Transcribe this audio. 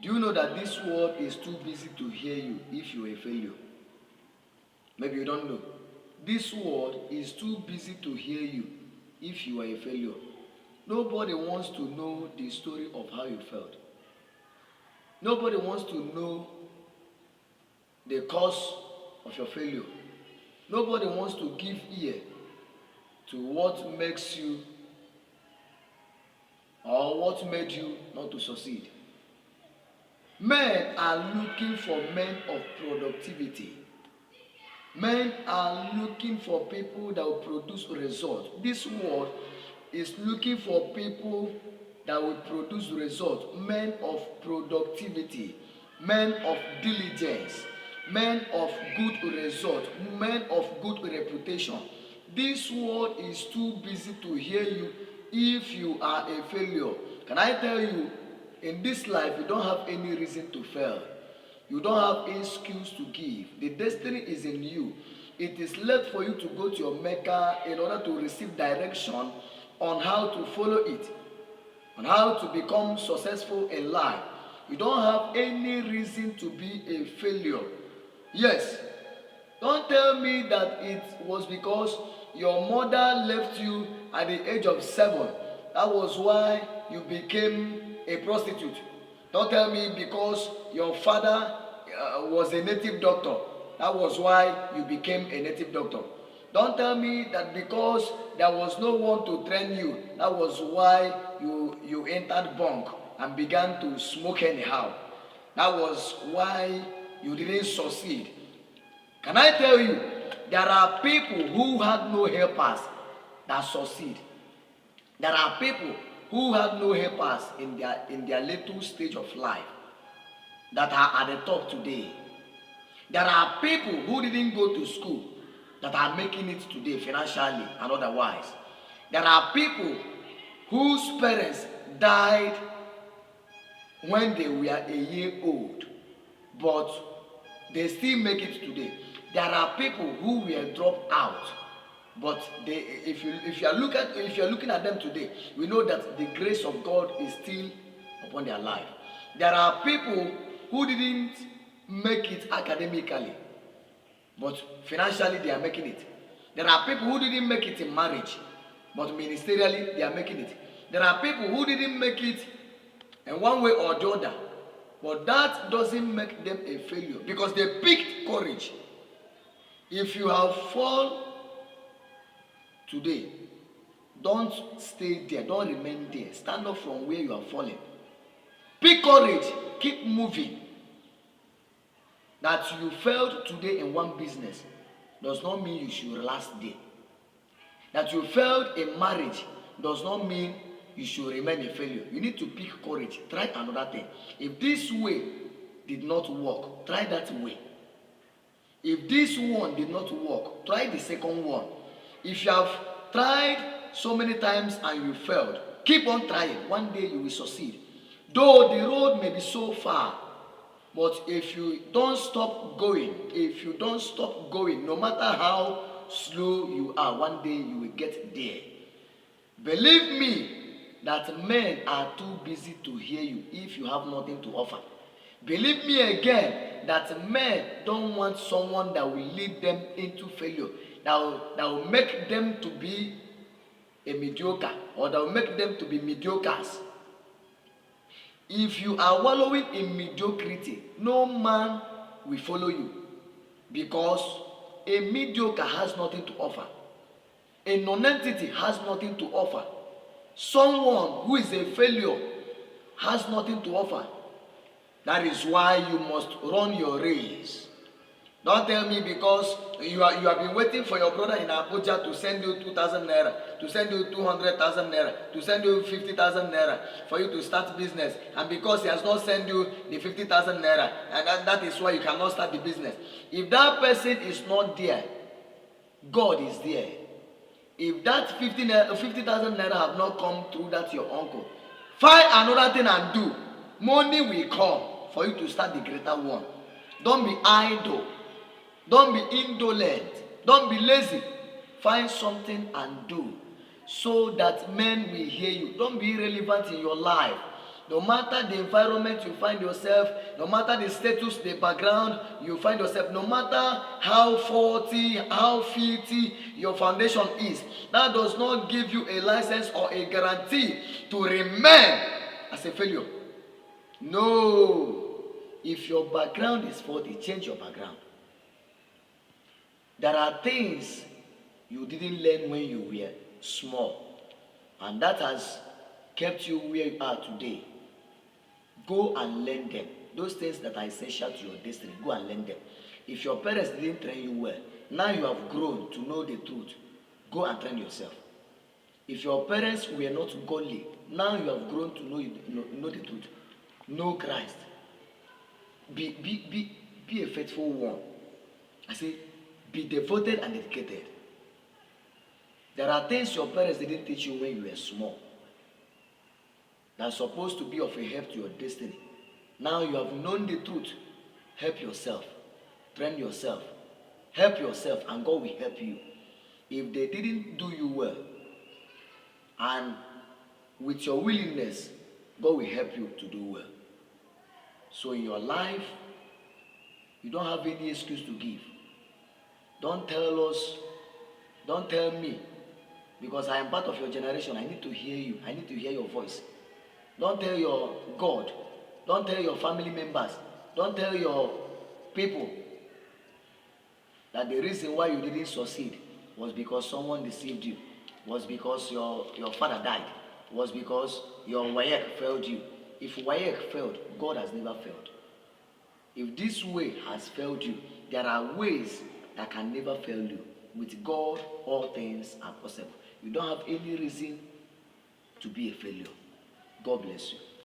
Do you know that this world is too busy to hear you if you are a failure? Maybe you don't know. This world is too busy to hear you if you are a failure. Nobody wants to know the story of how you felt. Nobody wants to know the cause of your failure. Nobody wants to give ear to what makes you or what made you not to succeed. Men are looking for men of productivity. Men are looking for people that will produce results. This world is looking for people that will produce results. Men of productivity, men of diligence, men of good result, men of good reputation. This world is too busy to hear you if you are a failure. Can I tell you, in this life, you don't have any reason to fail. You don't have any excuse to give. The destiny is in you. It is left for you to go to your Mecca in order to receive direction on how to follow it, on how to become successful in life. You don't have any reason to be a failure. Yes, don't tell me that it was because your mother left you at the age of 7. That was why you became a prostitute. Don't tell me because your father was a native doctor. That was why you became a native doctor. Don't tell me that because there was no one to train you, that was why you entered bunk and began to smoke anyhow. That was why you didn't succeed. Can I tell you, there are people who had no helpers that succeed. There are people who had no helpers in their little stage of life that are at the top today. There are people who didn't go to school that are making it today financially and otherwise. There are people whose parents died when they were a year old, but they still make it today. There are people who were dropped out, but if you are looking at them today, we know that the grace of God is still upon their life. There are people who didn't make it academically, but financially they are making it. There are people who didn't make it in marriage, but ministerially they are making it. There are people who didn't make it in one way or the other, but that doesn't make them a failure because they picked courage. If you have fallen today, don't stay there, don't remain there. Stand up from where you are falling. Pick courage, keep moving. That you failed today in one business does not mean you should relax there. That you failed in marriage does not mean you should remain a failure. You need to pick courage. Try another thing. If this way did not work, try that way. If this one did not work, try the second one. If you have tried so many times and you failed, keep on trying. One day you will succeed. Though the road may be so far, but if you don't stop going, no matter how slow you are, one day you will get there. Believe me that men are too busy to hear you if you have nothing to offer. Believe me again that men don't want someone that will lead them into failure, that will make them to be a mediocre, or that will make them to be mediocres. If you are wallowing in mediocrity, no man will follow you, because a mediocre has nothing to offer. A non-entity has nothing to offer. Someone who is a failure has nothing to offer. That is why you must run your race. Don't tell me because you have been waiting for your brother in Abuja to send you 2,000 naira, to send you 200,000 naira, to send you 50,000 naira for you to start business. And because he has not sent you the 50,000 naira, and that is why you cannot start the business. If that person is not there, God is there. If that 50,000 naira have not come through that your uncle, find another thing and do. Money will come for you to start the greater one. Don't be idle. Don't be indolent. Don't be lazy. Find something and do, so that men will hear you. Don't be irrelevant in your life. No matter the environment you find yourself, no matter the status, the background you find yourself, no matter how faulty, how filthy your foundation is, that does not give you a license or a guarantee to remain as a failure. No. If your background is faulty, change your background. There are things you didn't learn when you were small, and that has kept you where you are today. Go and learn them. Those things that are essential to your destiny, go and learn them. If your parents didn't train you well, now you have grown to know the truth. Go and train yourself. If your parents were not godly, now you have grown to know the truth. Know Christ. Be a faithful one. I say, be devoted and dedicated. There are things your parents didn't teach you when you were small that's supposed to be of a help to your destiny. Now you have known the truth. Help yourself. Train yourself. Help yourself, and God will help you. If they didn't do you well, and with your willingness, God will help you to do well. So in your life, you don't have any excuse to give. Don't tell us, don't tell me, because I am part of your generation. I need to hear you. I need to hear your voice. Don't tell your God. Don't tell your family members. Don't tell your people that the reason why you didn't succeed was because someone deceived you, was because your father died, was because your WAEC failed you. If WAEC failed, God has never failed. If this way has failed you, there are ways that can never fail you. With God, all things are possible. You don't have any reason to be a failure. God bless you.